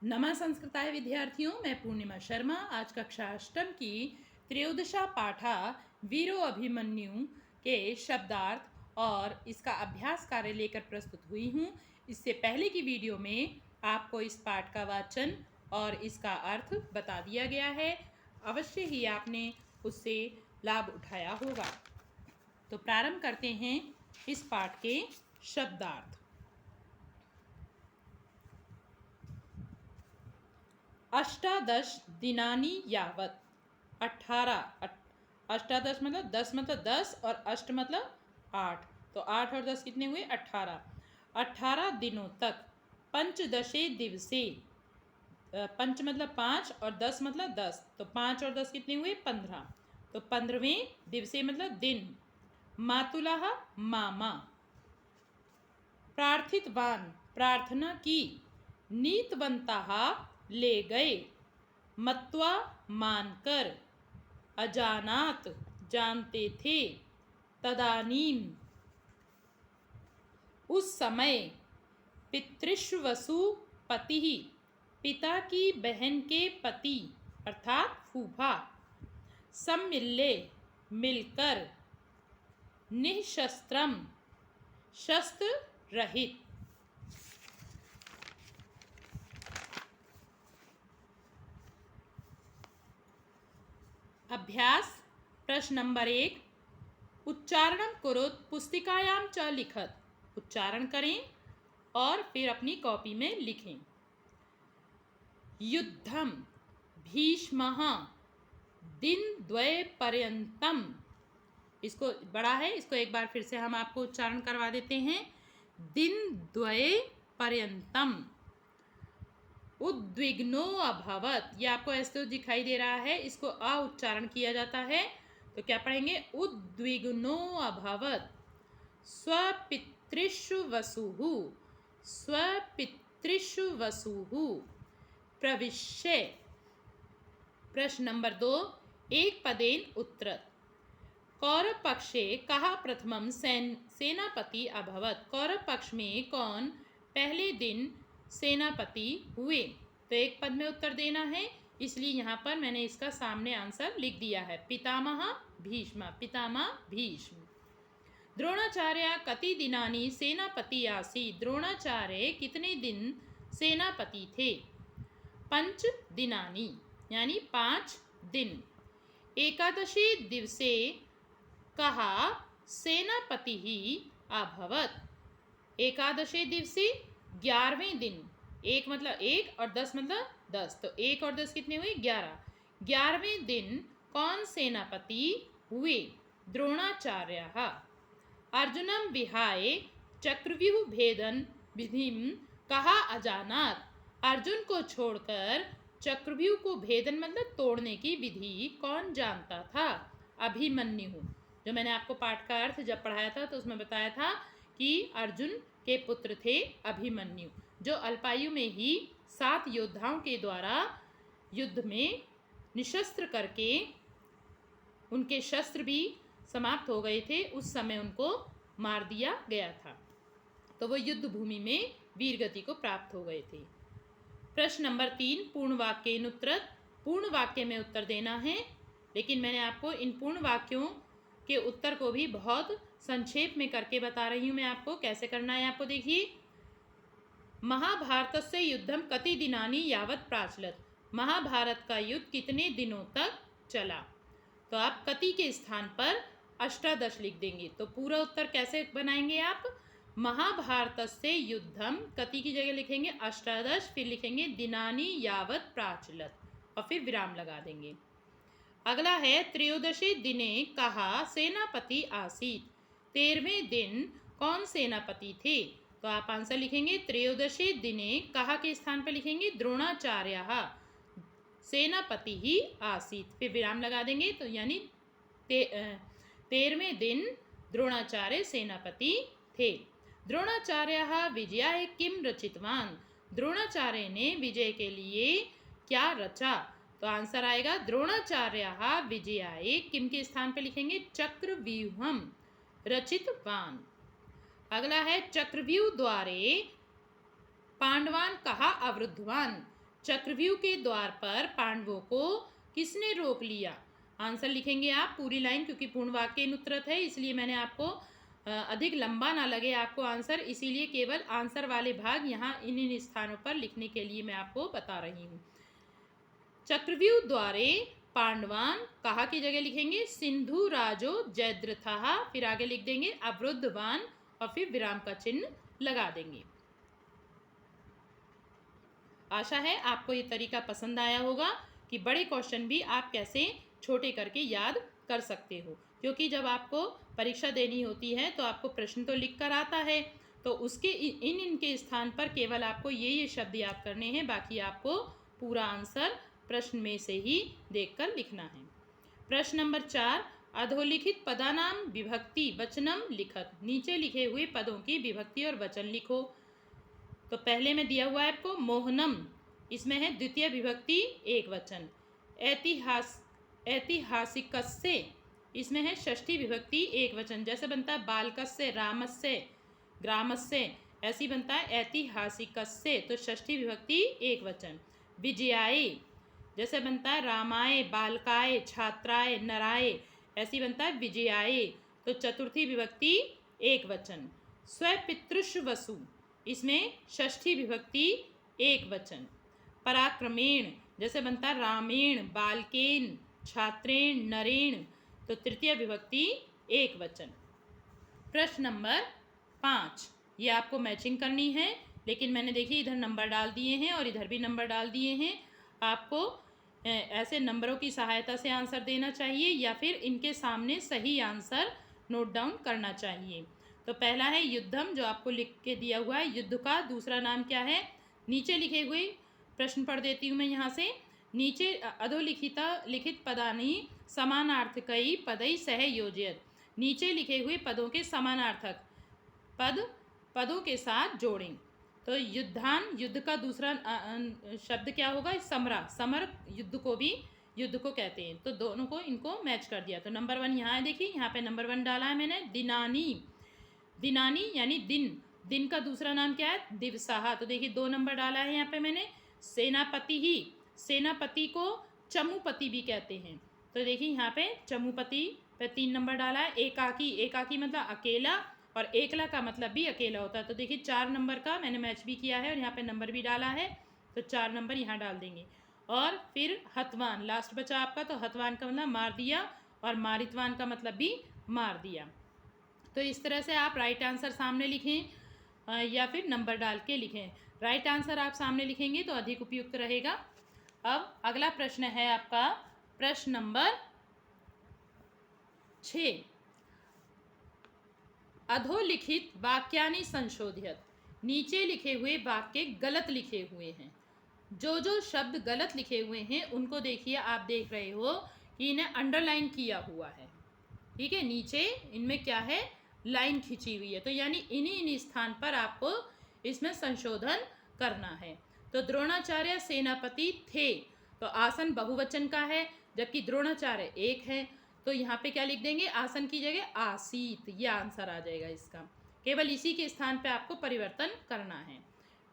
नमः संस्कृताय विद्यार्थियों, मैं पूर्णिमा शर्मा आज कक्षा अष्टम की त्रयोदशा पाठा वीरो अभिमन्यु के शब्दार्थ और इसका अभ्यास कार्य लेकर प्रस्तुत हुई हूँ। इससे पहले की वीडियो में आपको इस पाठ का वाचन और इसका अर्थ बता दिया गया है। अवश्य ही आपने उससे लाभ उठाया होगा। तो प्रारंभ करते हैं इस पाठ के शब्दार्थ। अष्टादश दिनानि यावत 18 अष्टादश मतलब 10 मतलब 10 और अष्ट मतलब 8, तो 8 और 10 कितने हुए 18 दिनों तक पंचदशे दिवसे, पंच मतलब 5 और 10 मतलब 10, तो 5 और 10 कितने हुए 15, तो 15वें दिवसे मतलब दिन। मातुलः मामा, प्रार्थितवान प्रार्थना की, नीतवन्तः ले गए, मत्वा मानकर, अजानात जानते थे, तदानीम उस समय, पितृष्वसु पति पिता की बहन के पति अर्थात फूफा, सम्मिल्य मिलकर, निःशस्त्रम शस्त्र रहित। अभ्यास प्रश्न नंबर 1, उच्चारणं कुरुत पुस्तिकायां च लिखत। उच्चारण करें और फिर अपनी कॉपी में लिखें। युद्धम भीष्मः दिनद्वयपर्यन्तम, इसको बड़ा है, इसको एक बार फिर से हम आपको उच्चारण करवा देते हैं। दिनद्वयपर्यन्तम उद्विग्नो अभवत, ये आपको ऐसे तो दिखाई दे रहा है, इसको अ उच्चारण किया जाता है, तो क्या पढ़ेंगे उद्विग्नो अभवत, स्वपितृषु वसुः स्वपितृषु वसुः प्रविश्य। प्रश्न नंबर 2, एक पदेन उत्तरत। कौरव पक्षे कः प्रथमं सेनापति अभवत, कौरव पक्ष में कौन पहले दिन सेनापति हुए, तो एक पद में उत्तर देना है, इसलिए यहाँ पर मैंने इसका सामने आंसर लिख दिया है, पितामह भीष्म, पितामह भीष्म। द्रोणाचार्य कति दिनानि सेनापति आसीत्, द्रोणाचार्य कितने दिन सेनापति थे, 5 दिनानि यानी 5 दिन। एकादशी दिवसे कः सेनापति अभवत, एकादशी दिवसे 11वें दिन, एक मतलब 1 और 10 मतलब 10, तो 1 और 10 कितने हुए 11, 11वें दिन कौन सेनापति हुए, द्रोणाचार्यः। अर्जुनं विहाय चक्रव्यूह भेदन विधिं कः अजानात्, अर्जुन को छोड़कर चक्रव्यूह को भेदन मतलब तोड़ने की विधि कौन जानता था, अभिमन्यु। जो मैंने आपको पाठ का अर्थ जब पढ़ाया था तो उसमें बताया था कि अर्जुन के पुत्र थे अभिमन्यु, जो अल्पायु में ही 7 योद्धाओं के द्वारा युद्ध में निशस्त्र करके उनके शस्त्र भी समाप्त हो गए थे, उस समय उनको मार दिया गया था, तो वो युद्ध भूमि में वीर गति को प्राप्त हो गए थे। प्रश्न नंबर 3, पूर्ण वाक्येन उत्तरत, पूर्ण वाक्य में उत्तर देना है, लेकिन मैंने आपको इन पूर्ण वाक्यों के उत्तर को भी बहुत संक्षेप में करके बता रही हूँ मैं आपको, कैसे करना है आपको देखिए। महाभारतस्य युद्धम कति दिनानि यावत प्राचलत, महाभारत का युद्ध कितने दिनों तक चला, तो आप कति के स्थान पर अष्टादश लिख देंगे, तो पूरा उत्तर कैसे बनाएंगे आप, महाभारतस्य युद्धम कति की जगह लिखेंगे अष्टादश, फिर लिखेंगे दिनानि यावत प्राचलत और फिर विराम लगा देंगे। अगला है त्रयोदशी दिने कहा सेनापति आसीत, 13वें दिन कौन सेनापति थे, तो आप आंसर लिखेंगे त्रयोदशी दिने कहा के स्थान पर लिखेंगे द्रोणाचार्यः सेनापति ही आसीत, फिर विराम लगा देंगे, तो यानी 13वें दिन द्रोणाचार्य सेनापति थे। द्रोणाचार्यः विजयाय किम रचितवान, द्रोणाचार्य ने विजय के लिए क्या रचा, तो आंसर आएगा द्रोणाचार्यः विजयाय किम के स्थान पर लिखेंगे चक्रव्यूहम रचितवान। अगला है चक्रव्यूह द्वारे पांडवान कहा अवरुद्धवान, चक्रव्यूह के द्वार पर पांडवों को किसने रोक लिया? आंसर लिखेंगे आप पूरी लाइन, क्योंकि पूर्ण वाक्य अनुत्तरत है, इसलिए मैंने आपको अधिक लंबा ना लगे आपको आंसर, इसीलिए केवल आंसर वाले भाग यहाँ इन स्थानों पर लिखने के लिए मैं आपको बता रही हूँ। चक्रव्यूह द्वारे पांडवान कहा की जगह लिखेंगे सिंधु राजो जयद्रथः, फिर आगे लिख देंगे अवरुद्धवान और फिर विराम का चिन्ह लगा देंगे। आशा है आपको ये तरीका पसंद आया होगा कि बड़े क्वेश्चन भी आप कैसे छोटे करके याद कर सकते हो, क्योंकि जब आपको परीक्षा देनी होती है तो आपको प्रश्न तो लिख कर आता है, तो उसके इनके स्थान पर केवल आपको ये शब्द याद करने हैं, बाकी आपको पूरा आंसर प्रश्न में से ही देखकर लिखना है। प्रश्न नंबर 4, अधोलिखित पदानाम विभक्ति वचनम लिखत, नीचे लिखे हुए पदों की विभक्ति और वचन लिखो। तो पहले में दिया हुआ है आपको मोहनम, इसमें है द्वितीय विभक्ति एक वचन। ऐतिहासिकस्य, इसमें है षष्ठी विभक्ति एक वचन, जैसे बनता है बालकस्य, रामस्य, ग्रामस्य, ऐसी बनता है ऐतिहासिकस्य, तो षष्ठी विभक्ति एक वचन। विजयाय, जैसे बनता है रामाय, बालकाय, छात्राय, नराय, ऐसी बनता है विजयाय, तो चतुर्थी विभक्ति एक वचन। स्वपितृष्वसु, इसमें षष्ठी विभक्ति एक वचन। पराक्रमेण, जैसे बनता है रामेण, बालकेन, छात्रेण, नरेण, तो तृतीय विभक्ति एक वचन। प्रश्न नंबर 5, ये आपको मैचिंग करनी है, लेकिन मैंने देखिए इधर नंबर डाल दिए हैं और इधर भी नंबर डाल दिए हैं। आपको ऐसे नंबरों की सहायता से आंसर देना चाहिए या फिर इनके सामने सही आंसर नोट डाउन करना चाहिए। तो पहला है युद्धम, जो आपको लिख के दिया हुआ है, युद्ध का दूसरा नाम क्या है? नीचे लिखे हुए प्रश्न पढ़ देती हूँ मैं यहाँ से। नीचे लिखित पदानि समानार्थकई पदई सह योजयत, नीचे लिखे हुए पदों के समानार्थक पदों के साथ जोड़ें। तो युद्धान, युद्ध का दूसरा शब्द क्या होगा? समरा, समर युद्ध को कहते हैं, तो दोनों को इनको मैच कर दिया। तो नंबर 1 यहाँ है, देखिए यहाँ पे नंबर 1 डाला है मैंने। दिनानी यानी दिन का दूसरा नाम क्या है? दिवसाहा, तो देखिए 2 नंबर डाला है यहाँ पे मैंने। सेनापति को चमुपति भी कहते हैं, तो देखिए यहाँ पे चमुपति पे 3 नंबर डाला है। एकाकी मतलब अकेला, और एकला का मतलब भी अकेला होता है, तो देखिए 4 नंबर का मैंने मैच भी किया है और यहाँ पे नंबर भी डाला है, तो 4 नंबर यहाँ डाल देंगे। और फिर हतवान, लास्ट बचा आपका, तो हतवान का मतलब मार दिया, और मारितवान का मतलब भी मार दिया। तो इस तरह से आप राइट आंसर सामने लिखें या फिर नंबर डाल के लिखें। राइट आंसर आप सामने लिखेंगे तो अधिक उपयुक्त रहेगा। अब अगला प्रश्न है आपका प्रश्न नंबर 6, अधोलिखित वाक्यानि संशोधित, नीचे लिखे हुए वाक्य गलत लिखे हुए हैं। जो शब्द गलत लिखे हुए हैं उनको देखिए, आप देख रहे हो कि इन्हें अंडरलाइन किया हुआ है, ठीक है, नीचे इनमें क्या है? लाइन खींची हुई है, तो यानी इन्हीं स्थान पर आपको इसमें संशोधन करना है। तो द्रोणाचार्य सेनापति थे, तो आसन बहुवचन का है, जबकि द्रोणाचार्य एक है, तो यहाँ पे क्या लिख देंगे? आसन की जगह आसीत, यह आंसर आ जाएगा इसका। केवल इसी के स्थान पे आपको परिवर्तन करना है।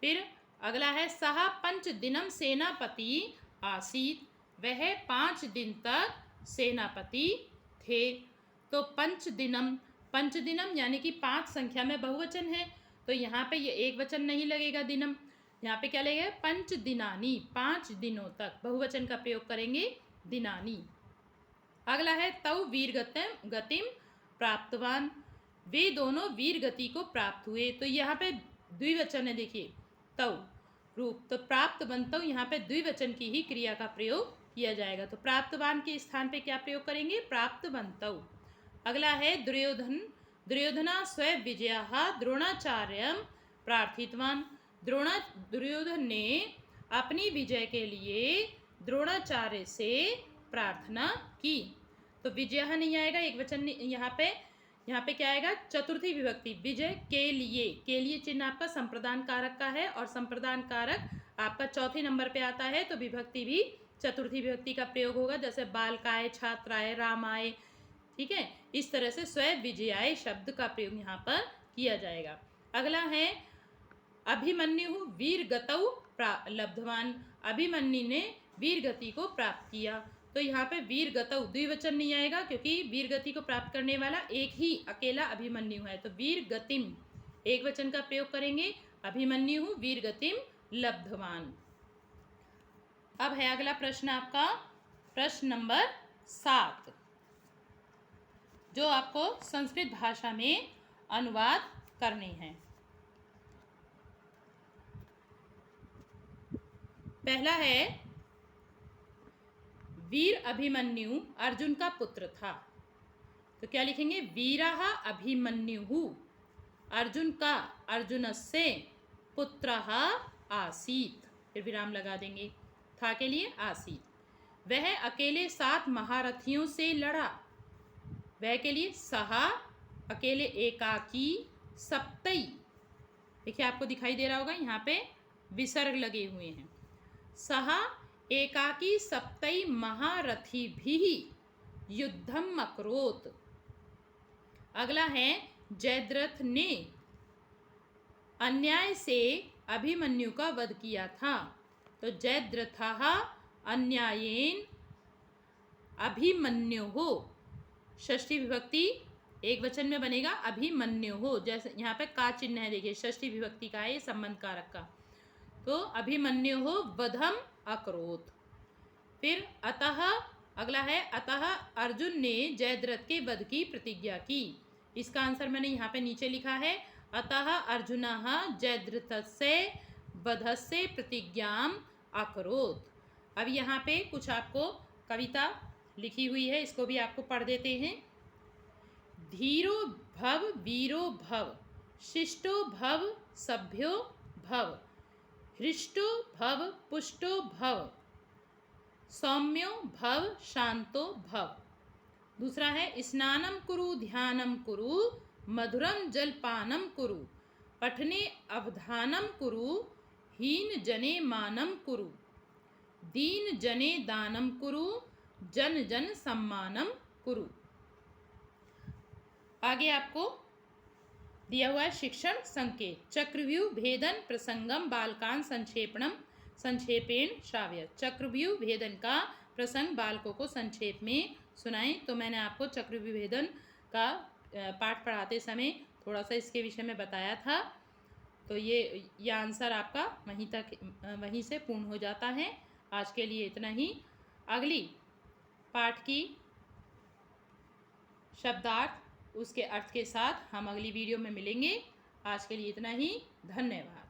फिर अगला है सहा 5 दिनम सेनापति आसीत, वह 5 दिन तक सेनापति थे। तो पंच दिनम यानी कि 5 संख्या में बहुवचन है, तो यहाँ पे ये एक वचन नहीं लगेगा दिनम, यहाँ पे क्या लगेगा? 5 दिनानी, 5 दिनों तक, बहुवचन का प्रयोग करेंगे दिनानी। अगला है तव वीर गतिम प्राप्तवान, वे दोनों वीर गति को प्राप्त हुए, तो यहाँ पे द्विवचन है, देखिए तव रूप, तो प्राप्त बंतव, यहाँ पे द्विवचन की ही क्रिया का प्रयोग किया जाएगा, तो प्राप्तवान के स्थान पे क्या प्रयोग करेंगे? प्राप्त बंतव। अगला है दुर्योधना स्व विजया द्रोणाचार्य प्रार्थितवान, दुर्योधन ने अपनी विजय के लिए द्रोणाचार्य से प्रार्थना की, तो विजय नहीं आएगा, एक वचन यहाँ पे क्या आएगा? चतुर्थी विभक्ति, विजय के लिए चिन्ह आपका संप्रदान कारक का है, और संप्रदान कारक आपका चौथे नंबर पे आता है, तो विभक्ति भी चतुर्थी विभक्ति का प्रयोग होगा, जैसे बालकाय, छात्राय, रामाय, ठीक है, इस तरह से स्व विजयाय शब्द का प्रयोग यहाँ पर किया जाएगा। अगला है अभिमन्यु वीर गतौ लब्धवान, अभिमन्यु ने वीर गति को प्राप्त किया। तो यहाँ पे वीर गतौ द्विवचन नहीं आएगा, क्योंकि वीर गति को प्राप्त करने वाला एक ही अकेला अभिमन्यु है। तो वीर गतिम एक वचन का प्रयोग करेंगे, अभिमन्यु वीर गतिम लब्धवान। अब है अगला प्रश्न आपका, प्रश्न नंबर 7, जो आपको संस्कृत भाषा में अनुवाद करने हैं। पहला है, वीर अभिमन्यु अर्जुन का पुत्र था। तो क्या लिखेंगे, वीरः अभिमन्युः अर्जुन का, अर्जुनस्य पुत्रः आसीत्, फिर विराम लगा देंगे, था के लिए आसीत्। वह अकेले 7 महारथियों से लड़ा। वह के लिए सहा, अकेले एकाकी, सप्तई, देखिए आपको दिखाई दे रहा होगा यहाँ पे विसर्ग लगे हुए हैं। सहा एकाकी सप्तई महारथी भी युद्धम अकरोत। अगला है, जयद्रथ ने अन्याय से अभिमन्यु का वध किया था। तो जयद्रथः अन्यायेन अभिमन्युः, षष्ठी विभक्ति एक वचन में बनेगा अभिमन्युः, जैसे यहाँ पे का चिन्ह है, देखिए षष्ठी विभक्ति का है, ये संबंध कारक का। तो अभिमन्युः वधम अकरोत। फिर अतः, अगला है, अतः अर्जुन ने जयद्रथ के वध की प्रतिज्ञा की। इसका आंसर मैंने यहाँ पे नीचे लिखा है, अतः अर्जुनः जयद्रथस्य वधस्य प्रतिज्ञां अकरोत। अब यहाँ पे कुछ आपको कविता लिखी हुई है, इसको भी आपको पढ़ देते हैं। धीरो भव वीरो भव, शिष्टो भव सभ्यो भव, हृष्टो भव पुष्टो भव, सौम्यो भव शांतो भव। दूसरा है, स्नानं कुरु ध्यानं कुरु, मधुरम जलपानं कुरु, पठने अवधानं कुरु, हीन जने मानं कुरु, दीन जने दानं कुरु, जन जन सम्मानं कुरु। आगे आपको दिया हुआ है शिक्षण संकेत। चक्रव्यूह भेदन प्रसंगम बालकान संक्षेपणम संक्षेपेण श्राव्य। चक्रव्यूह भेदन का प्रसंग बालकों को संक्षेप में सुनाएं। तो मैंने आपको चक्रव्यूह भेदन का पाठ पढ़ाते समय थोड़ा सा इसके विषय में बताया था। तो ये आंसर आपका वहीं से पूर्ण हो जाता है। आज के लिए इतना ही। अगली पाठ की शब्दार्थ, उसके अर्थ के साथ हम अगली वीडियो में मिलेंगे। आज के लिए इतना ही। धन्यवाद।